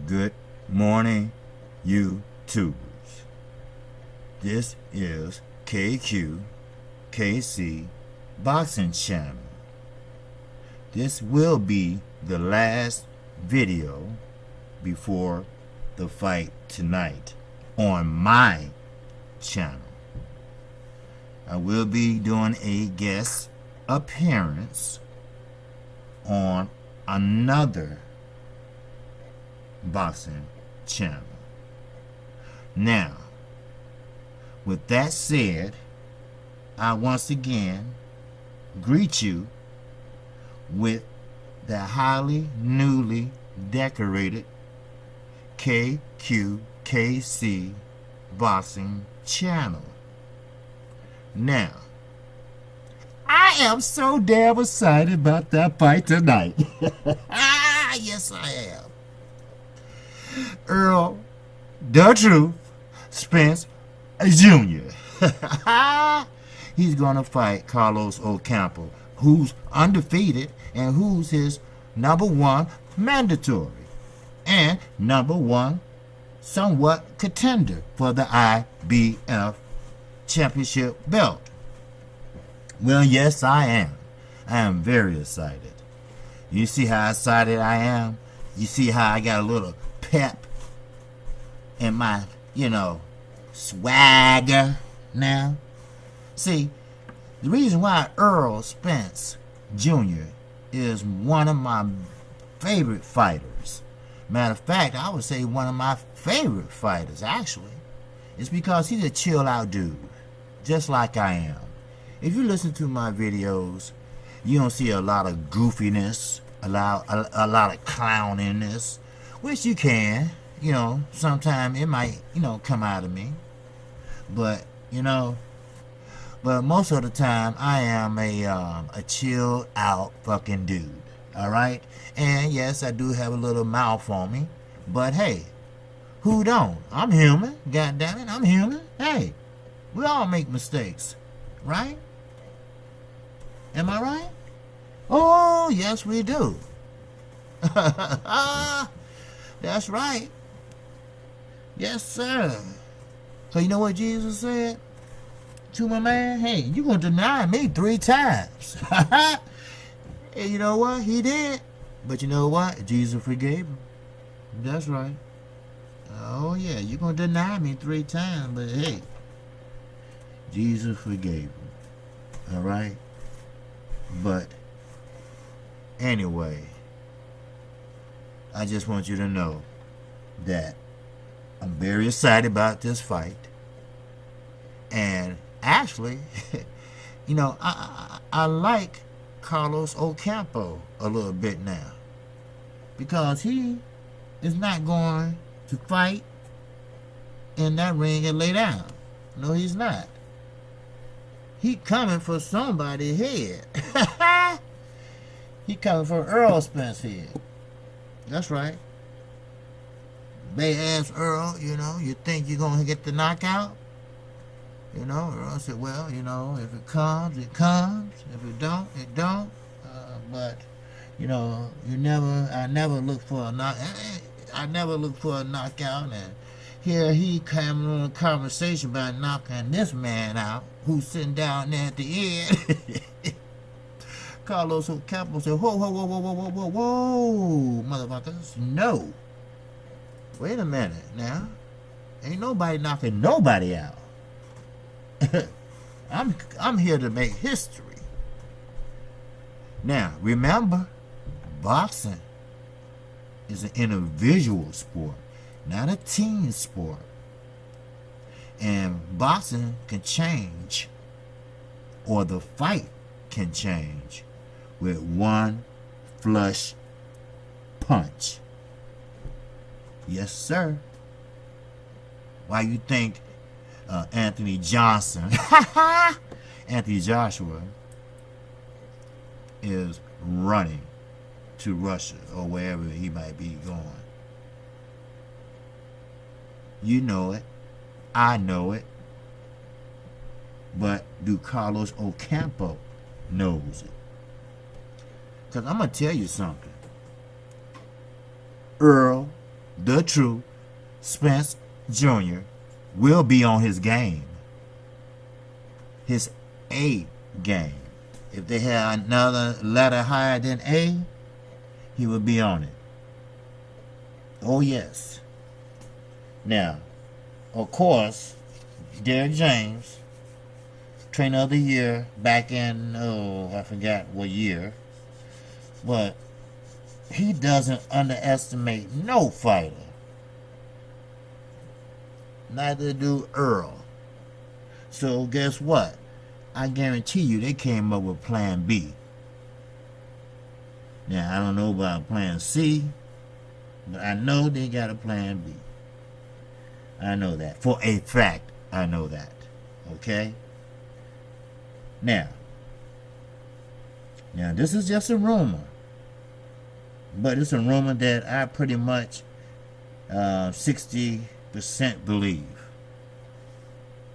Good morning, YouTubers. This is KC Boxing Channel. This will be the last video before the fight tonight on my channel. I will be doing a guest appearance on another boxing channel. Now, with that said, I once again greet you with the highly newly decorated KC Boxing Channel. Now, I am so damn excited about that fight tonight. Yes, I am. Errol, the Truth, Spence Jr. He's going to fight Carlos OCAMPO, who's undefeated and who's his #1 mandatory and #1 somewhat contender for the IBF championship belt. Well, yes, I am. I am very excited. You see how excited I am? You see how I got a little pep in my, swagger now? See, the reason why Errol Spence Jr. is one of my favorite fighters, matter of fact, I would say one of my favorite fighters, actually, is because he's a chill out dude, just like I am. If you listen to my videos, you don't see a lot of goofiness, a lot of clowniness, which you can, sometimes it might, come out of me. But, but most of the time I am a chilled out fucking dude. Alright? And yes, I do have a little mouth on me. But hey, who don't? I'm human. God damn it, I'm human. Hey, we all make mistakes. Right? Am I right? Oh, yes, we do. That's right. Yes, sir. So you know what Jesus said to my man? Hey, you gonna deny me 3 times. And you know what? He did. But you know what? Jesus forgave him. That's right. Oh, yeah, you gonna deny me 3 times, but hey, Jesus forgave him. All right? But anyway, I just want you to know that I'm very excited about this fight. And actually, I like Carlos OCAMPO a little bit now, because he is not going to fight in that ring and lay down. No, he's not. He coming for somebody's head. He coming for Errol Spence's head. That's right. They asked Errol, you think you're going to get the knockout? Errol said, well, if it comes, it comes. If it don't, it don't. But, I never look for a knockout. And here he came on a conversation about knocking this man out, who's sitting down there at the end. Carlos Ocampo said, whoa, motherfuckers, no. Wait a minute now. Ain't nobody knocking nobody out. I'm here to make history. Now, remember, boxing is an individual sport, not a team sport. And boxing can change, or the fight can change, with one flush punch. Yes, sir. Why you think Anthony Joshua is running to Russia or wherever he might be going? You know it. I know it. But do Carlos OCAMPO knows it? Because I'm going to tell you something. Errol, the true Spence Jr. will be on his game. His A game. If they had another letter higher than A, he would be on it. Oh yes. Now, of course, Derrick James, trainer of the year back in, I forgot what year, but he doesn't underestimate no fighter. Neither do Errol. So guess what? I guarantee you they came up with plan B. Now, I don't know about plan C, but I know they got a plan B. I know that. For a fact, I know that. Okay? Now, this is just a rumor. But it's a rumor that I pretty much 60% believe.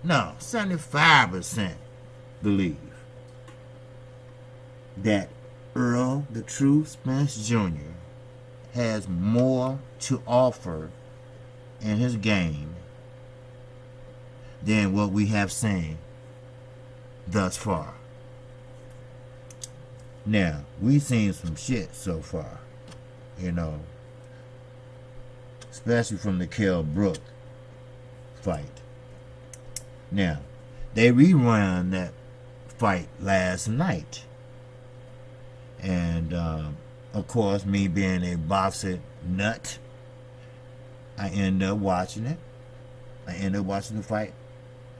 No, 75% believe that Errol, the true Spence Jr., has more to offer in his game than what we have seen thus far. Now, we've seen some shit so far, especially from the Kell Brook fight. Now, they rerun that fight last night. And, of course, me being a boxer nut, I end up watching it. I end up watching the fight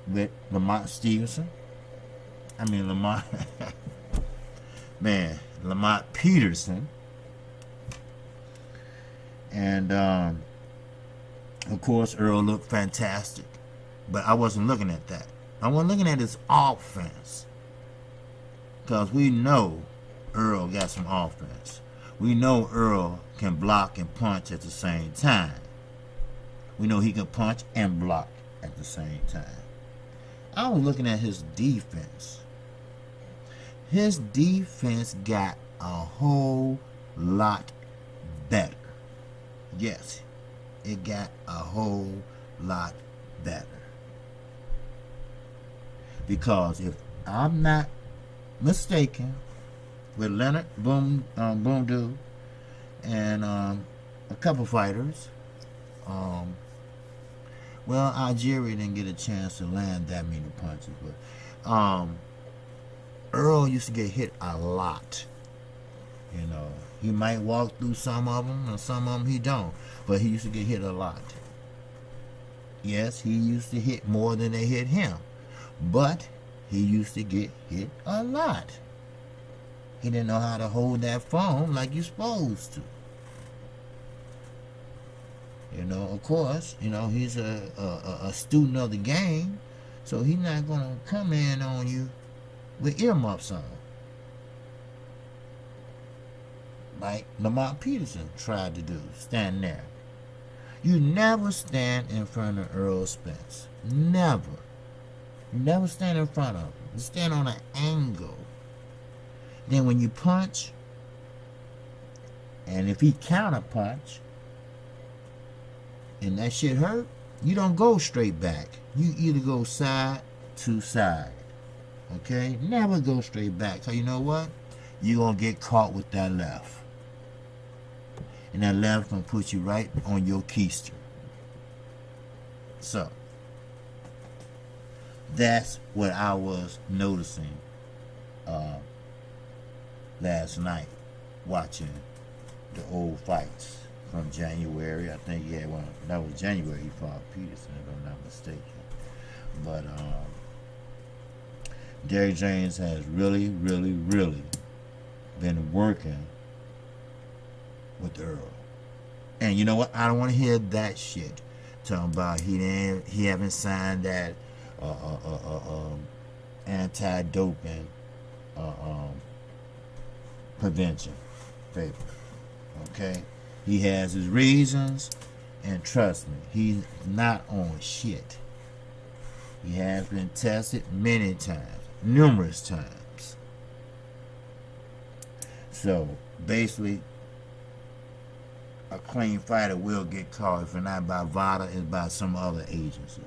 with Lamont Peterson. And, of course, Errol looked fantastic. But I wasn't looking at that. I wasn't looking at his offense. Because we know Errol got some offense. We know Errol can block and punch at the same time. We know he can punch and block at the same time. I was looking at his defense. His defense got a whole lot better. Yes, it got a whole lot better. Because if I'm not mistaken, with Leonard Boondu and a couple fighters, Algeria didn't get a chance to land that many punches, but Errol used to get hit a lot. He might walk through some of them, and some of them he don't, but he used to get hit a lot. Yes, he used to hit more than they hit him, but he used to get hit a lot. He didn't know how to hold that phone like you're supposed to. Of course, he's a student of the game, so he's not going to come in on you with earmuffs on. Like Lamont Peterson tried to do, stand there. You never stand in front of Errol Spence. Never. You never stand in front of him. You stand on an angle. Then when you punch, and if he counter punch, and that shit hurt, you don't go straight back. You either go side to side. Okay? Never go straight back. So you know what? You're going to get caught with that left. And that left going to put you right on your keister. So, that's what I was noticing last night, watching the old fights from January. I think that was January he fought Peterson, if I'm not mistaken. But Derrick James has really, really, really been working with Errol. And you know what? I don't want to hear that shit talking about he haven't signed that anti-doping prevention paper. Okay? He has his reasons, and trust me, he's not on shit. He has been tested many times, numerous times. So basically, a clean fighter will get caught. If it's not by VADA, it's by some other agency.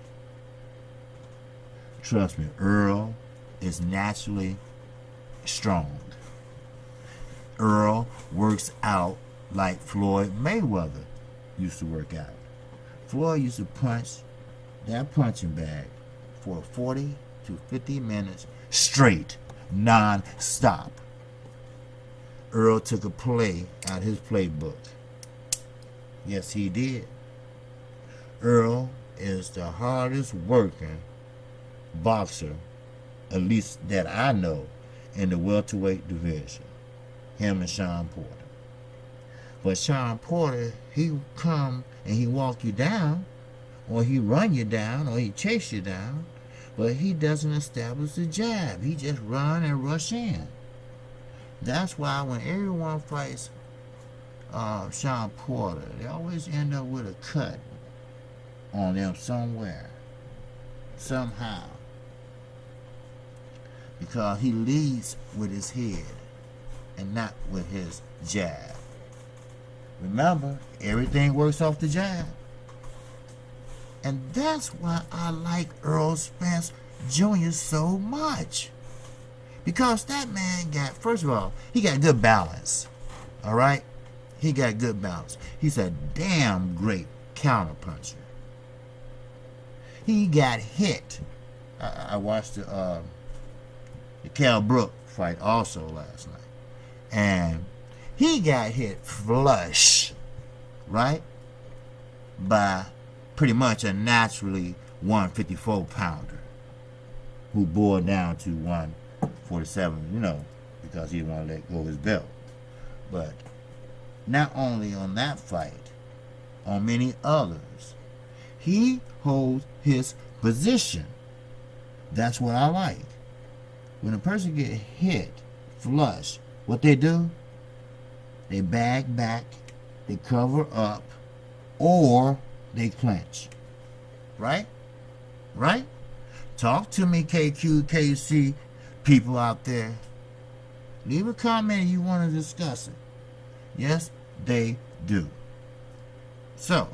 Trust me, Errol is naturally strong. Errol works out like Floyd Mayweather used to work out. Floyd used to punch that punching bag for 40 to 50 minutes straight, non-stop. Errol took a play out of his playbook. Yes, he did. Errol is the hardest working boxer, at least that I know, in the welterweight division. Him and Sean Porter. But Sean Porter, he come and he walk you down, or he run you down, or he chase you down, but he doesn't establish the jab. He just run and rush in. That's why when everyone fights Sean Porter, they always end up with a cut on them somewhere, somehow, because he leads with his head and not with his jab. Remember, everything works off the jab. And that's why I like Errol Spence Jr. so much. Because that man got, first of all, he got good balance. All right? He got good balance. He's a damn great counterpuncher. He got hit. I watched the Cal Brook fight also last night. And he got hit flush, right? By pretty much a naturally 154 pounder who bore down to 147, because he didn't want to let go of his belt. But not only on that fight, on many others, he holds his position. That's what I like. When a person get hit flush, what they do? They bag back, they cover up, or they clinch. Right? Right? Talk to me, KQ, KC people out there. Leave a comment if you want to discuss it. Yes, they do. So,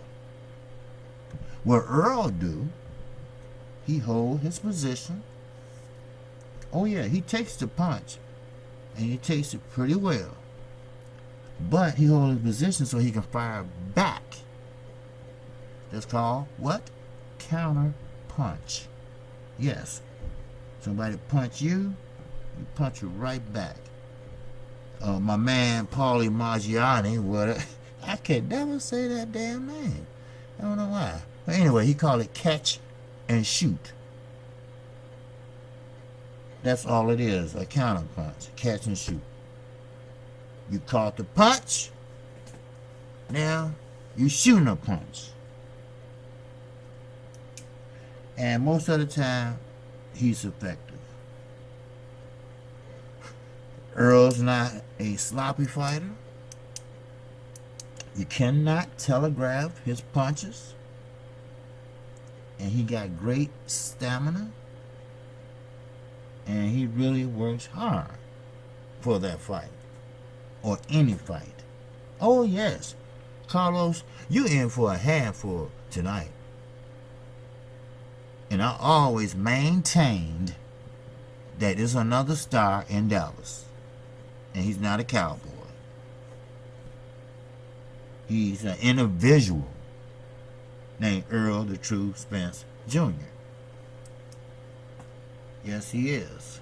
what Errol do, he hold his position. Oh yeah, he takes the punch, and he takes it pretty well. But he holds his position so he can fire back. That's called what? Counter punch. Yes. Somebody punch you, you punch it right back. My man Paulie Maggiani, I can never say that damn name. I don't know why. But anyway, he called it catch and shoot. That's all it is, a counter punch, catch and shoot. You caught the punch, now you shooting a punch. And most of the time, he's effective. Earl's not a sloppy fighter. You cannot telegraph his punches. And he got great stamina. And he really works hard for that fight. Or any fight. Oh yes, Carlos, you in for a handful tonight. And I always maintained that there's another star in Dallas. And he's not a cowboy. He's an individual named Errol the True Spence Jr. Yes, he is.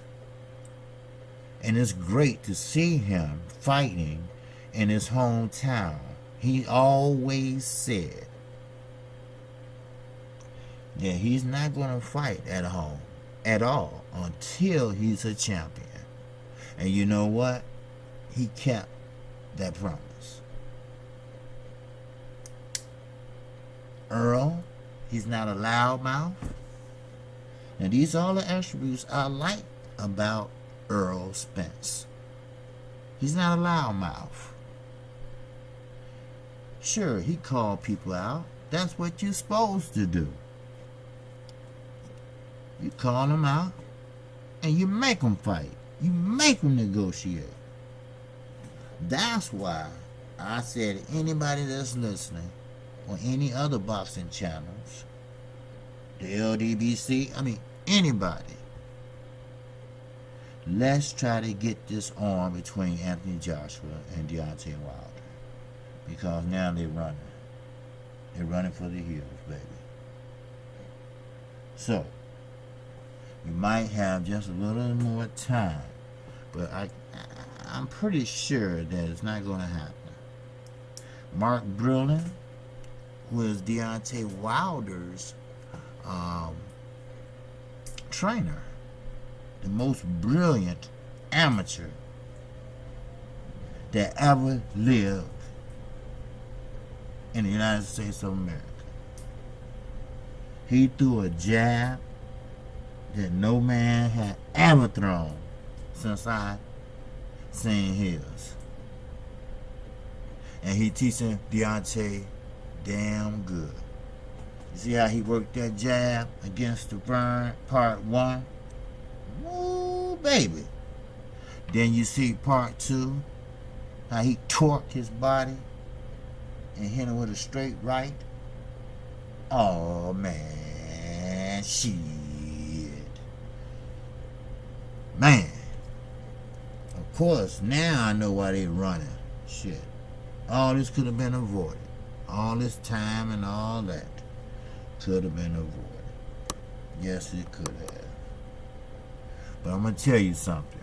And it's great to see him fighting in his hometown. He always said that he's not going to fight at home at all until he's a champion. And you know what? He kept that promise. Errol, he's not a loudmouth. Now these are all the attributes I like about Errol Spence. He's not a loudmouth. Sure, he called people out. That's what you're supposed to do. You call them out and you make them fight. You make them negotiate. That's why I said anybody that's listening on any other boxing channels, the LDBC, anybody, let's try to get this on between Anthony Joshua and Deontay Wilder. Because now they're running. They're running for the hills, baby. So, we might have just a little more time. But I'm pretty sure that it's not going to happen. Mark Brillin, who is Deontay Wilder's trainer, the most brilliant amateur that ever lived in the United States of America. He threw a jab that no man had ever thrown since I seen his. And he teaching Deontay damn good. You see how he worked that jab against the burn, part 1? Woo, baby. Then you see part 2, how he torqued his body and hit him with a straight right. Oh, man. Shit. Man. Of course, now I know why they running. Shit. All this could have been avoided. All this time and all that could have been avoided. Yes, it could have. But I'm going to tell you something.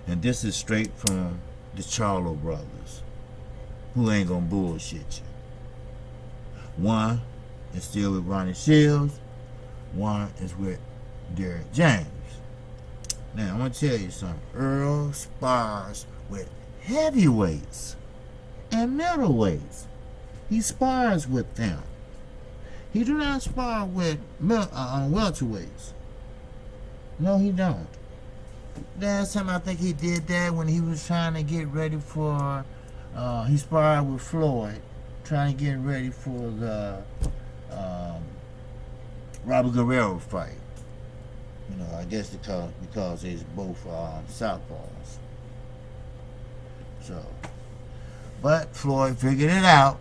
And this is straight from the Charlo brothers, who ain't going to bullshit you. One is still with Ronnie Shields. One is with Derrick James. Now, I'm going to tell you something. Errol spars with heavyweights and middleweights. He spars with them. He do not spar with welterweights. No, he don't. Last time I think he did that when he was trying to get ready for, he sparred with Floyd, trying to get ready for the Robert Guerrero fight. You know, I guess because they're both southpaws. So, but Floyd figured it out,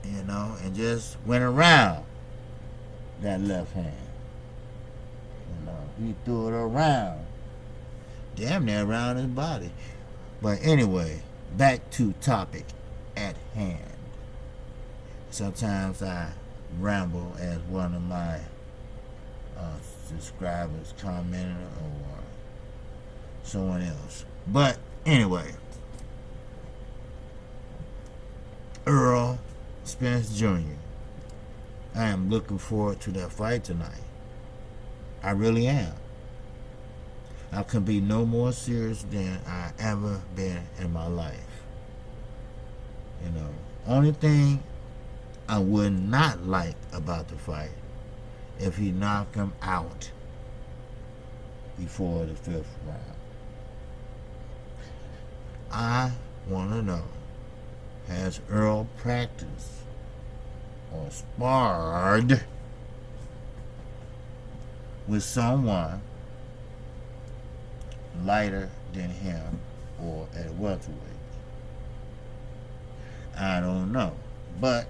you know, and just went around that left hand. You know, he threw it around, damn near around his body. But anyway, back to topic at hand. Sometimes I ramble, as one of my subscribers commented, or someone else. But anyway, Errol Spence Jr. I am looking forward to that fight tonight. I really am. I can be no more serious than I ever been in my life. You know, only thing I would not like about the fight, if he knocked him out before the 5th round. I want to know, has Errol practiced or sparred with someone lighter than him or at welterweight? I don't know. But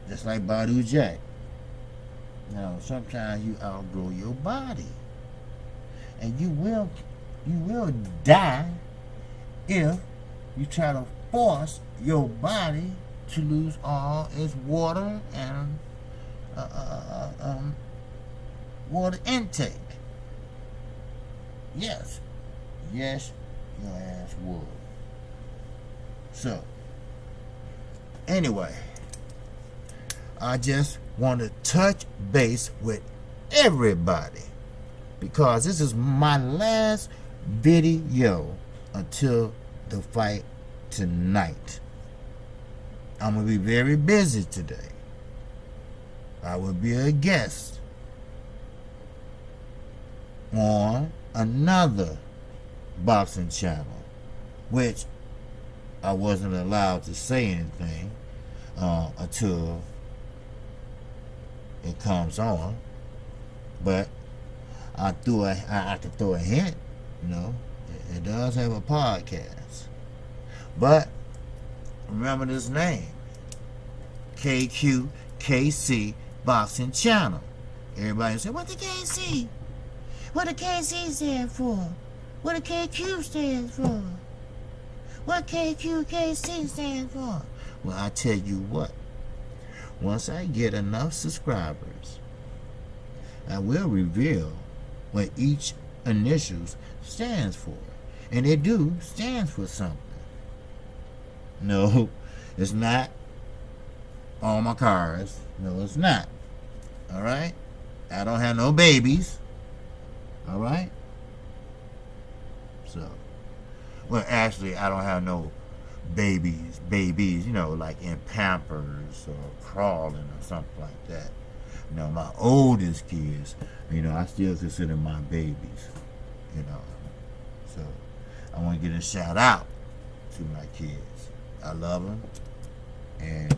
just like Badu Jack, you know, sometimes you outgrow your body, and you will die if you try to force your body to lose all its water and water intake. Yes, your ass would. So, anyway, I just want to touch base with everybody, because this is my last video until the fight tonight. I'm going to be very busy today. I will be a guest on another boxing channel, which I wasn't allowed to say anything until it comes on. But I could throw a hint, you know. It does have a podcast. But remember this name, KQKC Boxing Channel. Everybody say, what the KC? What the KC stand for? What the KQ stands for? What KQKC stands for? Well, I tell you what. Once I get enough subscribers, I will reveal what each initials stands for. And they do stand for something. No, it's not on my cars. No, it's not. Alright? I don't have no babies. Alright? So, well, actually, I don't have no babies, you know, like in Pampers or crawling or something like that. You know, my oldest kids, you know, I still consider my babies, you know. So, I want to give a shout out to my kids. I love them, and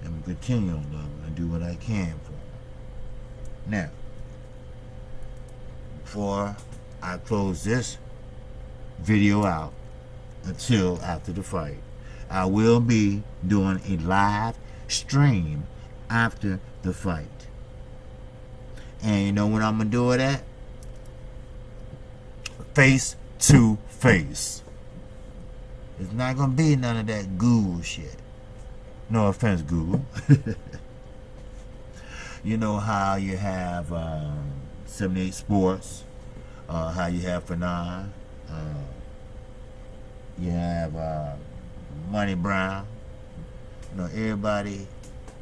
I'm going to continue to love them and do what I can for them. Now, before I close this video out until after the fight, I will be doing a live stream after the fight. And you know when I'm going to do it at? Face to face. It's not going to be none of that Google shit. No offense, Google. You know how you have 78 Sports, how you have Fanon, you have Money Brown. You know, everybody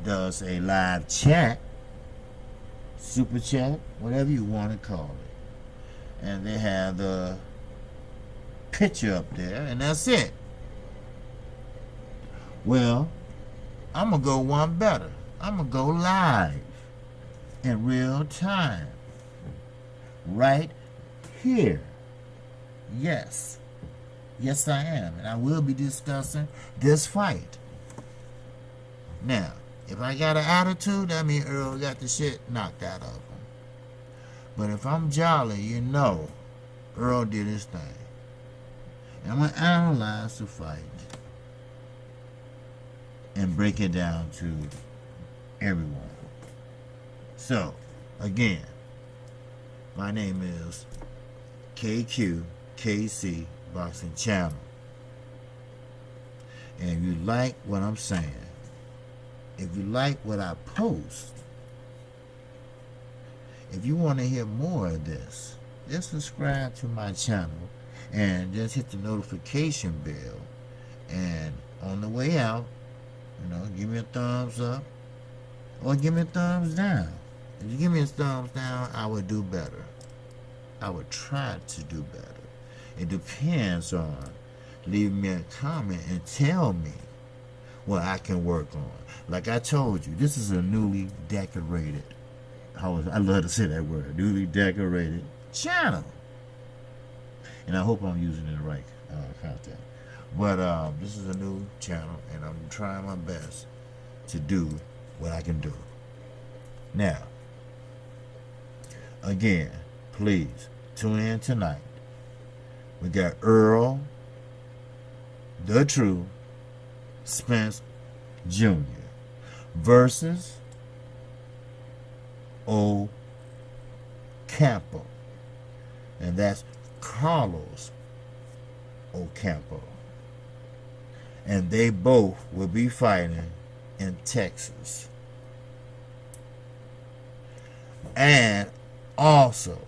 does a live chat, super chat, whatever you want to call it. And they have the picture up there, and that's it. Well, I'm going to go one better. I'm going to go live in real time. Right here. Yes. Yes, I am. And I will be discussing this fight. Now, if I got an attitude, that means Errol got the shit knocked out of him. But if I'm jolly, you know, Errol did his thing. And I'm going to analyze the fight and break it down to everyone. So, again, my name is KQKC Boxing Channel. And if you like what I'm saying, if you like what I post, if you want to hear more of this, just subscribe to my channel and just hit the notification bell. And on the way out, you know, give me a thumbs up or give me a thumbs down. If you give me a thumbs down, I would do better. I would try to do better. It depends on leaving me a comment and tell me what I can work on. Like I told you, this is a newly decorated, I love to say that word, newly decorated channel. And I hope I'm using the right content. But this is a new channel, and I'm trying my best to do what I can do. Now, again, please tune in tonight. We got Errol, the true Spence Jr. versus OCAMPO. And that's Carlos OCAMPO. And they both will be fighting in Texas. And also,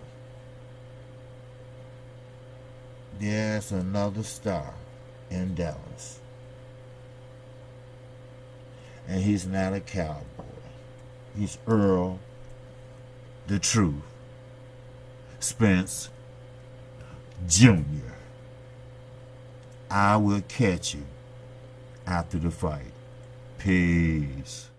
there's another star in Dallas. And he's not a cowboy. He's Errol, the truth, Spence Jr. I will catch you after the fight. Peace.